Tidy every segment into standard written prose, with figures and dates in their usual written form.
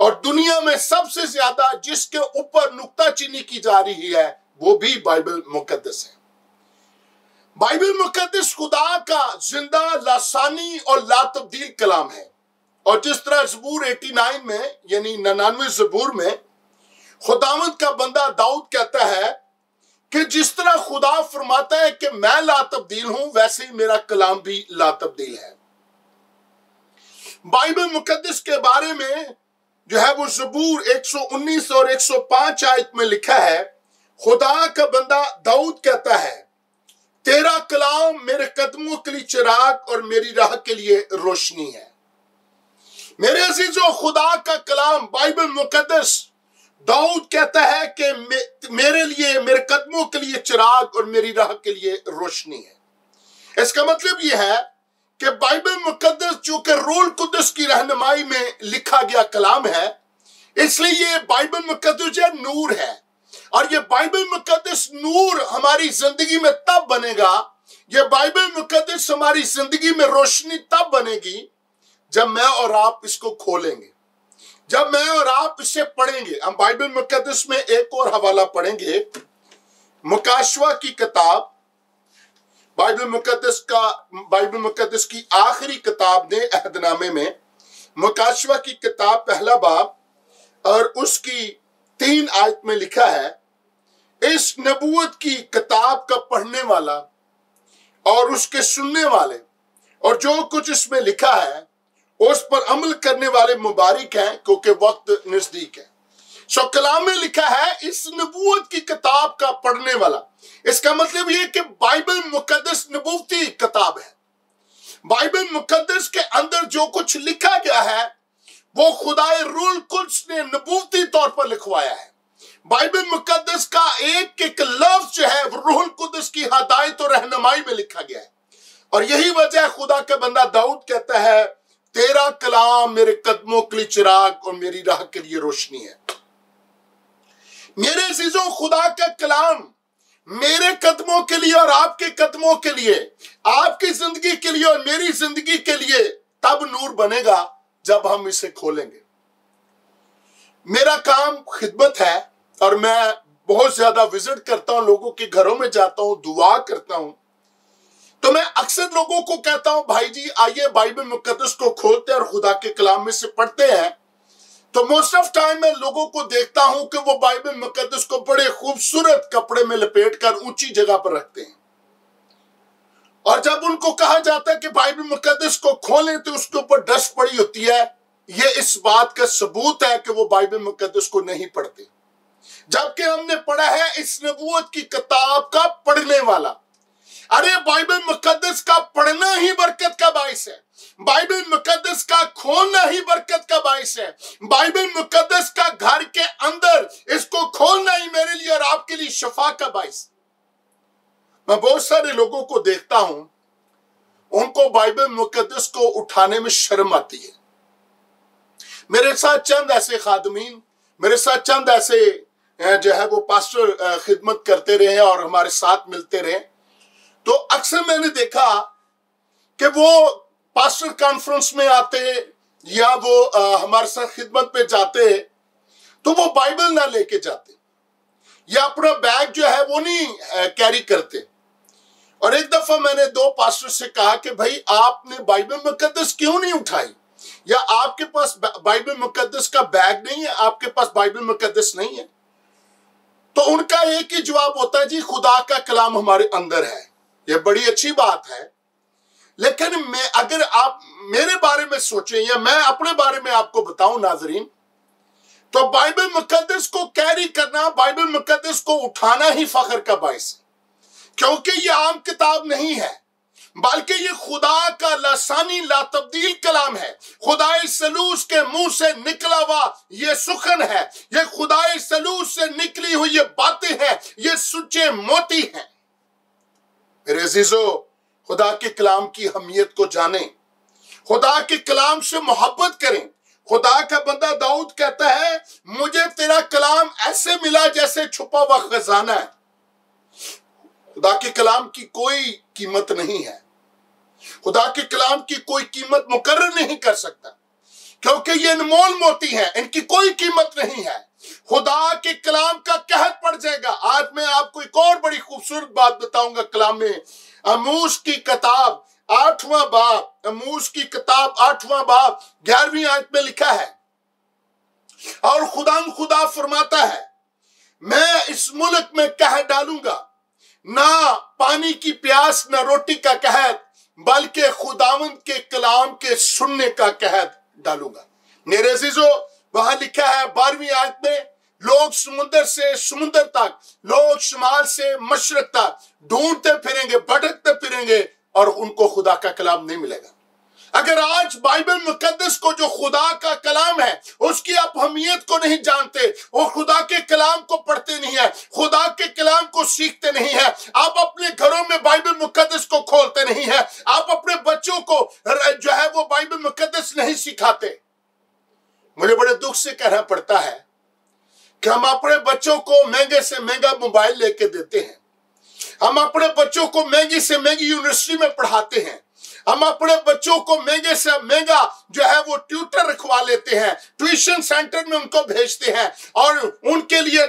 اور دنیا میں سب سے زیادہ جس کے اوپر نکتہ چینی کی جا رہی ہے وہ بھی بائبل مقدس ہے۔ بائبل مقدس خدا کا زندہ، لاسانی اور لا تبدیل کلام ہے، اور جس طرح زبور 89 میں یعنی 99 زبور میں خداوند کا بندہ داؤد کہتا ہے کہ جس طرح خدا فرماتا ہے کہ میں لا تبدیل ہوں، ویسے ہی میرا کلام بھی لا تبدیل ہے۔ بائبل مقدس کے بارے میں جو ہے وہ زبور 119 اور 105 آیت میں لکھا ہے، خدا کا بندہ داؤد کہتا ہے تیرا کلام میرے قدموں کے لیے چراغ اور میری راہ کے لیے روشنی ہے۔ میرے عزیزو، خدا کا کلام بائبل مقدس داؤد کہتا ہے کہ میرے لیے، میرے قدموں کے لیے چراغ اور میری راہ کے لیے روشنی ہے۔ اس کا مطلب یہ ہے کہ بائبل مقدس جو کہ روح القدس کی رہنمائی میں لکھا گیا کلام ہے، اس لیے یہ بائبل مقدس جو نور ہے، اور یہ بائبل مقدس نور ہماری زندگی میں تب بنے گا، یہ بائبل مقدس ہماری زندگی میں روشنی تب بنے گی جب میں اور آپ اس کو کھولیں گے، جب میں اور آپ اسے پڑھیں گے۔ ہم بائبل مقدس میں ایک اور حوالہ پڑھیں گے، مکاشوہ کی کتاب، بائبل مقدس کی آخری کتاب نے عہد نامے میں، مکاشوہ کی کتاب پہلا باب اور اس کی 3 آیت میں لکھا ہے، اس نبوت کی کتاب کا پڑھنے والا اور اس کے سننے والے اور جو کچھ اس میں لکھا ہے اس پر عمل کرنے والے مبارک ہیں، کیونکہ وقت نزدیک ہے۔ سو کلام میں لکھا ہے اس نبوت کی کتاب کا پڑھنے والا، اس کا مطلب یہ کہ بائبل مقدس نبوتی کتاب ہے۔ بائبل مقدس کے اندر جو کچھ لکھا گیا ہے وہ خدائے روح القدس نے نبوتی طور پر لکھوایا ہے۔ بائبل مقدس کا ایک ایک لفظ جو ہے وہ روح القدس کی ہدایت اور رہنمائی میں لکھا گیا ہے، اور یہی وجہ خدا کا بندہ داؤد کہتا ہے تیرا کلام میرے قدموں کے لیے چراغ اور میری راہ کے لیے روشنی ہے۔ میرے عزیزوں، خدا کا کلام میرے قدموں کے لیے اور آپ کے قدموں کے لیے، آپ کی زندگی کے لیے اور میری زندگی کے لیے تب نور بنے گا جب ہم اسے کھولیں گے۔ میرا کام خدمت ہے، اور میں بہت زیادہ وزٹ کرتا ہوں، لوگوں کے گھروں میں جاتا ہوں، دعا کرتا ہوں، تو میں اکثر لوگوں کو کہتا ہوں بھائی جی آئیے بائبل مقدس کو کھولتے اور خدا کے کلام میں سے پڑھتے ہیں۔ تو موسٹ آف ٹائم میں لوگوں کو دیکھتا ہوں کہ وہ بائبل مقدس کو بڑے خوبصورت کپڑے میں لپیٹ کر اونچی جگہ پر رکھتے ہیں، اور جب ان کو کہا جاتا ہے کہ بائبل مقدس کو کھولیں تو اس کے اوپر ڈسٹ پڑی ہوتی ہے۔ یہ اس بات کا ثبوت ہے کہ وہ بائبل مقدس کو نہیں پڑھتے، جبکہ ہم نے پڑھا ہے اس نبوت کی کتاب کا پڑھنے والا۔ ارے بائبل مقدس کا پڑھنا ہی برکت کا باعث ہے، بائبل مقدس کا کھولنا ہی برکت کا باعث ہے، بائبل مقدس کا گھر کے اندر اس کو کھولنا ہی میرے لیے اور آپ کے لیے شفا کا باعث۔ میں بہت سارے لوگوں کو دیکھتا ہوں، ان کو بائبل مقدس کو اٹھانے میں شرم آتی ہے۔ میرے ساتھ چند ایسے خادمین، میرے ساتھ چند ایسے جو ہے وہ پاسٹر خدمت کرتے رہے اور ہمارے ساتھ ملتے رہے، تو اکثر میں نے دیکھا کہ وہ پاسٹر کانفرنس میں آتے یا وہ ہمارے ساتھ خدمت پہ جاتے تو وہ بائبل نہ لے کے جاتے یا اپنا بیگ جو ہے وہ نہیں کیری کرتے۔ اور ایک دفعہ میں نے 2 پاسٹر سے کہا کہ بھائی آپ نے بائبل مقدس کیوں نہیں اٹھائی، یا آپ کے پاس بائبل مقدس کا بیگ نہیں ہے، آپ کے پاس بائبل مقدس نہیں ہے؟ تو ان کا ایک ہی جواب ہوتا ہے جی خدا کا کلام ہمارے اندر ہے۔ یہ بڑی اچھی بات ہے، لیکن اگر آپ میرے بارے میں سوچیں یا میں اپنے بارے میں آپ کو بتاؤں ناظرین، تو بائبل مقدس کو کیری کرنا، بائبل مقدس کو اٹھانا ہی فخر کا باعث ہے، کیونکہ یہ عام کتاب نہیں ہے، بلکہ یہ خدا کا لسانی لا تبدیل کلام ہے، خدائے سلوس کے منہ سے نکلا ہوا یہ سخن ہے، یہ خدائے سلوس سے نکلی ہوئی یہ باتیں ہیں، یہ سچے موتی ہیں۔ میرے عزیزو، خدا کے کلام کی اہمیت کو جانیں، خدا کے کلام سے محبت کریں۔ خدا کا بندہ داؤد کہتا ہے مجھے تیرا کلام ایسے ملا جیسے چھپا ہوا خزانہ ہے۔ خدا کے کلام کی کوئی قیمت نہیں ہے، خدا کے کلام کی کوئی قیمت مقرر نہیں کر سکتا، کیونکہ یہ انمول موتی ہیں، ان کی کوئی قیمت نہیں ہے۔ خدا کے کلام کا قحط پڑ جائے گا۔ آج میں آپ کو ایک اور بڑی خوبصورت بات بتاؤں گا کلام میں۔ آموز کی کتاب 8واں باب، آموز کی کتاب 8واں باب 11ویں آیت میں لکھا ہے، اور خدا فرماتا ہے میں اس ملک میں قحط ڈالوں گا، نہ پانی کی پیاس نہ روٹی کا قحط، بلکہ خداوند کے کلام کے سننے کا قحط ڈالوں گا۔ میرے عزیزو، وہاں لکھا ہے 12ویں آیت میں، لوگ سمندر سے سمندر تک، لوگ شمال سے مشرق تک ڈھونڈتے پھریں گے، بھٹکتے پھریں گے، اور ان کو خدا کا کلام نہیں ملے گا۔ اگر آج بائبل مقدس کو جو خدا کا کلام ہے اس کی آپ اہمیت کو نہیں جانتے، وہ خدا کے کلام کو پڑھتے نہیں ہیں، خدا کے کلام کو سیکھتے نہیں ہیں، آپ اپنے گھروں میں بائبل مقدس کو کھولتے نہیں ہیں، آپ اپنے بچوں کو جو ہے وہ بائبل مقدس نہیں سکھاتے، مجھے بڑے دکھ سے کہنا پڑتا ہے کہ ہم اپنے بچوں کو مہنگے سے مہنگا موبائل لے کے دیتے ہیں، ہم اپنے بچوں کو مہنگی سے مہنگی یونیورسٹی میں پڑھاتے ہیں، ہم اپنے بچوں کو مہنگے سے مہنگا جو ہے وہ ٹیوٹر رکھوا لیتے ہیں، ٹیوشن سینٹر میں ان کو بھیجتے ہیں، اور ان کے لیے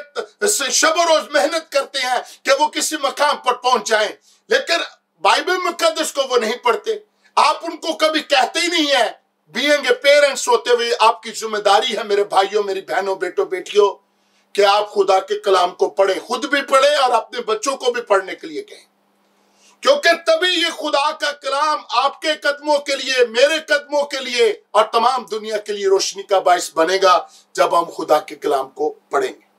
شب و روز محنت کرتے ہیں کہ وہ کسی مقام پر پہنچ جائیں، لیکن بائبل مقدس کو وہ نہیں پڑھتے۔ آپ ان کو کبھی کہتے ہی نہیں ہیں۔ بینگ اے پیرنٹس ہوتے ہوئے آپ کی ذمہ داری ہے میرے بھائیوں، میری بہنوں، بیٹوں، بیٹیوں، کہ آپ خدا کے کلام کو پڑھیں، خود بھی پڑھیں اور اپنے بچوں کو بھی پڑھنے کے لیے کہیں، کیونکہ تبھی یہ خدا کا کلام آپ کے قدموں کے لیے، میرے قدموں کے لیے اور تمام دنیا کے لیے روشنی کا باعث بنے گا جب ہم خدا کے کلام کو پڑھیں گے۔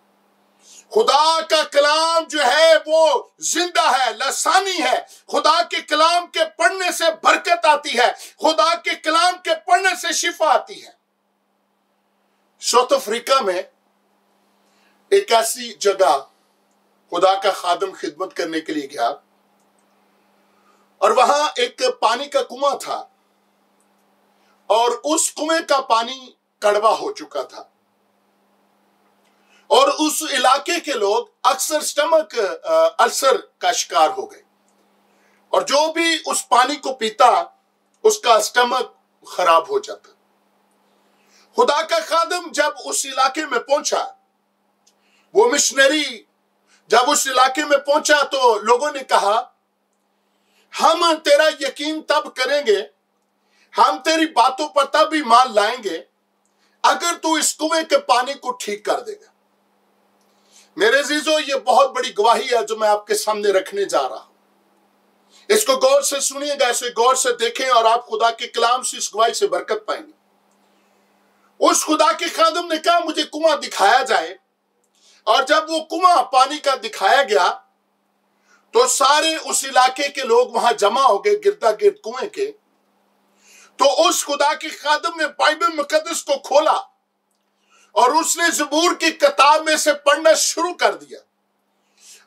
خدا کا کلام جو ہے وہ زندہ ہے، لسانی ہے، خدا کے کلام کے پڑھنے سے برکت آتی ہے، خدا کے کلام کے پڑھنے سے شفا آتی ہے۔ ساؤتھ افریقہ میں ایک ایسی جگہ خدا کا خادم خدمت کرنے کے لیے گیا، اور وہاں ایک پانی کا کنواں تھا، اور اس کنویں کا پانی کڑوا ہو چکا تھا، اور اس علاقے کے لوگ اکثر سٹمک السر کا شکار ہو گئے، اور جو بھی اس پانی کو پیتا اس کا سٹمک خراب ہو جاتا۔ خدا کا خادم جب اس علاقے میں پہنچا، وہ مشنری جب اس علاقے میں پہنچا تو لوگوں نے کہا ہم تیرا یقین تب کریں گے، ہم تیری باتوں پر تب ایمان لائیں گے اگر تو اس کنویں کے پانی کو ٹھیک کر دے گا۔ میرے عزیزو، یہ بہت بڑی گواہی ہے جو میں آپ کے سامنے رکھنے جا رہا ہوں، اس کو غور سے سنیے گا، اسے غور سے دیکھیں، اور آپ خدا کے کلام سے اس گواہی سے برکت پائیں گے۔ اس خدا کے خادم نے کہا مجھے کنواں دکھایا جائے، اور جب وہ کنواں پانی کا دکھایا گیا تو سارے اس علاقے کے لوگ وہاں جمع ہو گئے گردا گرد کنویں کے۔ تو اس خدا کے خادم نے بائبل مقدس کو کھولا اور اس نے زبور کی کتاب میں سے پڑھنا شروع کر دیا،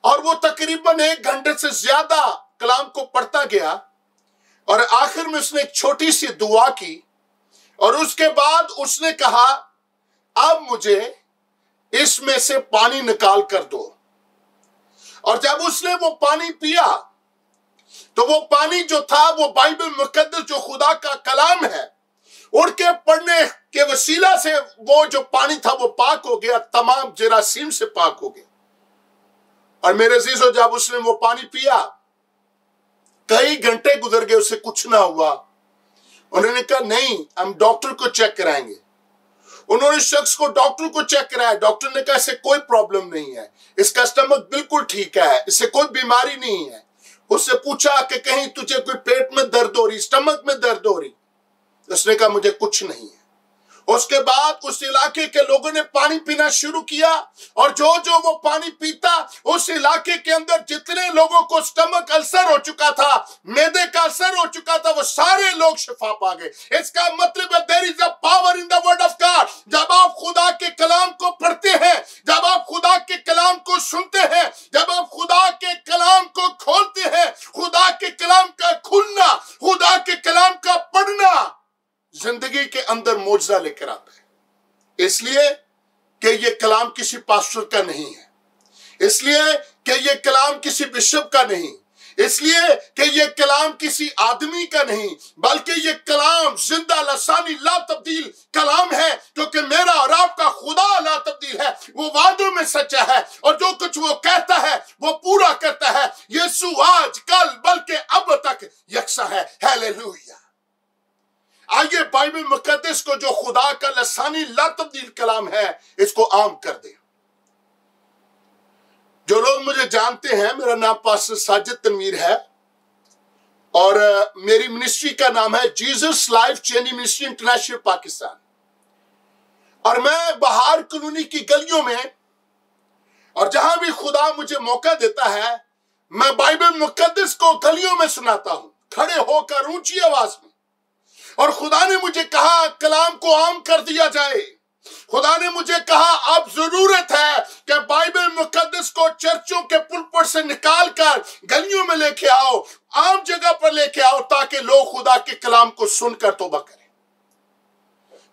اور وہ تقریباً 1 گھنٹے سے زیادہ کلام کو پڑھتا گیا، اور آخر میں اس نے ایک چھوٹی سی دعا کی، اور اس کے بعد اس نے کہا اب مجھے اس میں سے پانی نکال کر دو۔ اور جب اس نے وہ پانی پیا تو وہ پانی جو تھا وہ بائبل مقدس جو خدا کا کلام ہے اڑ کے پڑھنے کے وسیلہ سے وہ جو پانی تھا وہ پاک ہو گیا، تمام جراثیم سے پاک ہو گیا۔ اور میرے عزیزو، جب اس نے وہ پانی پیا، کئی گھنٹے گزر گئے، اسے کچھ نہ ہوا۔ انہوں نے کہا نہیں، ہم ڈاکٹر کو چیک کرائیں گے۔ انہوں نے شخص کو ڈاکٹر کو چیک کرایا، ڈاکٹر نے کہا اسے کوئی پرابلم نہیں ہے، اس کا سٹمک بالکل ٹھیک ہے، اسے کوئی بیماری نہیں ہے۔ اس سے پوچھا کہ کہیں تجھے کوئی پیٹ میں درد ہو رہی، سٹمک میں درد ہو رہی؟ اس نے کہا مجھے کچھ نہیں ہے۔ اس کے بعد اس علاقے کے لوگوں نے پانی پینا شروع کیا، اور جو وہ پانی پیتا، اس علاقے کے اندر جتنے لوگوں کو سٹمک السر ہو چکا تھا، معدے کا السر ہو چکا تھا، وہ سارے لوگ شفا پا گئے۔ اس کا مطلب ہے there is a power in the word of God۔ جب آپ خدا کے کلام کو پڑھتے ہیں، جب آپ خدا کے کلام کو سنتے ہیں، جب آپ خدا کے کلام کو کھولتے ہیں، خدا کے کلام کا کھلنا، خدا کے کلام کا پڑھنا زندگی کے اندر معجزہ لے کر آتا ہے۔ اس لیے کہ یہ کلام کسی پاسٹر کا نہیں ہے، اس لیے کہ یہ کلام کسی بشپ کا نہیں، اس لیے کہ یہ کلام کسی آدمی کا نہیں بلکہ یہ کلام زندہ لسانی لا تبدیل کلام ہے، کیونکہ میرا اور آپ کا خدا لا تبدیل ہے، وہ وعدوں میں سچا ہے اور جو کچھ وہ کہتا ہے وہ پورا کرتا ہے۔ یسوع آج کل بلکہ اب تک یکساں ہے۔ ہیلیلویا۔ آئیے بائبل مقدس کو جو خدا کا لسانی لا تبدیل کلام ہے اس کو عام کر دیں۔ جو لوگ مجھے جانتے ہیں، میرا نام پاسٹر ساجد تنویر ہے اور میری منسٹری کا نام ہے Jesus life change ministry international Pakistan, اور میں بہار کالونی کی گلیوں میں اور جہاں بھی خدا مجھے موقع دیتا ہے میں بائبل مقدس کو گلیوں میں سناتا ہوں کھڑے ہو کر اونچی آواز میں، اور خدا نے مجھے کہا کلام کو عام کر دیا جائے۔ خدا نے مجھے کہا اب ضرورت ہے کہ بائبل مقدس کو چرچوں کے پلپٹ سے نکال کر گلیوں میں لے کے آؤ، عام جگہ پر لے کے آؤ، تاکہ لوگ خدا کے کلام کو سن کر توبہ کریں۔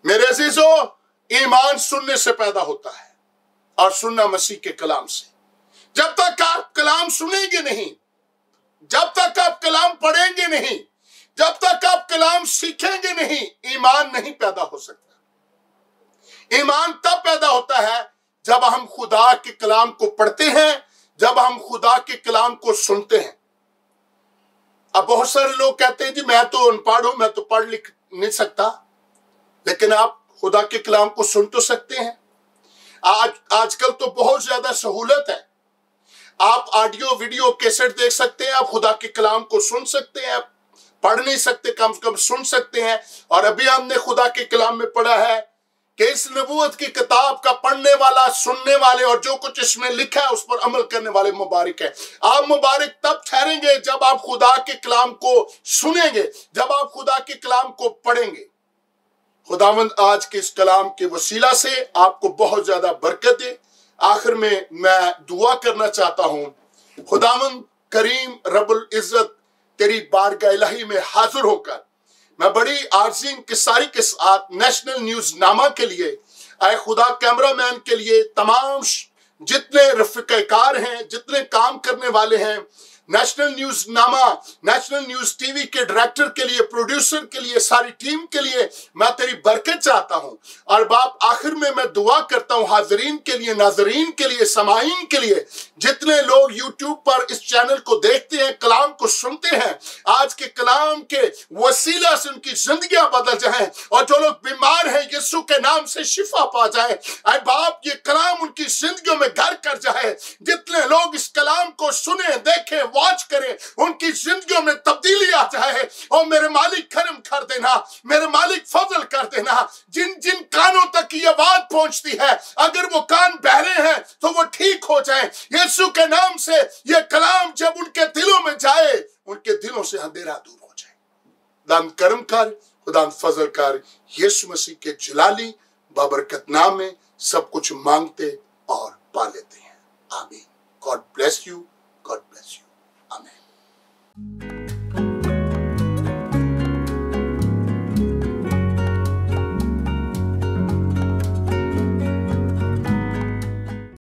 میرے عزیزو، ایمان سننے سے پیدا ہوتا ہے اور سننا مسیح کے کلام سے۔ جب تک آپ کلام سنیں گے نہیں، جب تک آپ کلام پڑھیں گے نہیں، جب تک آپ کلام سیکھیں گے نہیں، ایمان نہیں پیدا ہو سکتا۔ ایمان تب پیدا ہوتا ہے جب ہم خدا کے کلام کو پڑھتے ہیں، جب ہم خدا کے کلام کو سنتے ہیں۔ اب بہت سارے لوگ کہتے ہیں جی میں تو ان پڑھ ہوں، میں تو پڑھ لکھ نہیں سکتا، لیکن آپ خدا کے کلام کو سن تو سکتے ہیں۔ آج کل تو بہت زیادہ سہولت ہے، آپ آڈیو ویڈیو کیسٹ دیکھ سکتے ہیں، آپ خدا کے کلام کو سن سکتے ہیں، پڑھ نہیں سکتے کم سے کم سن سکتے ہیں۔ اور ابھی ہم نے خدا کے کلام میں پڑھا ہے کہ اس نبوت کی کتاب کا پڑھنے والا، سننے والے اور جو کچھ اس میں لکھا ہے اس پر عمل کرنے والے مبارک ہے۔ آپ مبارک تب ٹھہریں گے جب آپ خدا کے کلام کو سنیں گے، جب آپ خدا کے کلام کو پڑھیں گے۔ خداوند آج کے اس کلام کے وسیلہ سے آپ کو بہت زیادہ برکت دے۔ آخر میں دعا کرنا چاہتا ہوں۔ خداوند کریم رب العزت، تیری بارگاہ الہی میں حاضر ہو کر میں بڑی عاجزی انکساری کے ساتھ نیشنل نیوز نامہ کے لیے، اے خدا کیمرہ مین کے لیے، تمام جتنے رفقۂ کار ہیں، جتنے کام کرنے والے ہیں، نیشنل نیوز نامہ، نیشنل نیوز ٹی وی کے ڈائریکٹر کے لیے، پروڈیوسر کے لیے، ساری ٹیم کے لیے میں تیری برکت چاہتا ہوں۔ اور باپ آخر میں دعا کرتا ہوں حاضرین کے لیے، ناظرین کے لیے، سامعین کے لیے، جتنے لوگ یوٹیوب پر اس چینل کو دیکھتے ہیں، کلام کو سنتے ہیں، آج کے کلام کے وسیلہ سے ان کی زندگیاں بدل جائیں، اور جو لوگ بیمار ہیں یسوع کے نام سے شفا پا جائیں۔ اے باپ یہ کلام ان کی زندگیوں میں گھر کر جائے۔ جتنے لوگ اس کلام کو سنیں، دیکھیں، واچ کریں، ان کی زندگیوں میں تبدیلی آ جائے۔ اور میرے مالک کرم کر دینا، میرے مالک فضل کر دینا۔ جن جن کانوں تک یہ آواز پہنچتی ہے، اگر وہ کان بہرے ہیں تو وہ ٹھیک ہو جائیں۔ یسوع کے نام سے یہ کلام جب ان کے دلوں میں جائے، ان کے دلوں سے اندھیرا دور ہو جائے۔ خدا کرم کر، خدا فضل کر، یسوع مسیح کے جلالی بابرکت نام میں سب کچھ مانگتے اور پا لیتے ہیں۔ آمین۔ God bless you. God bless you. Amen.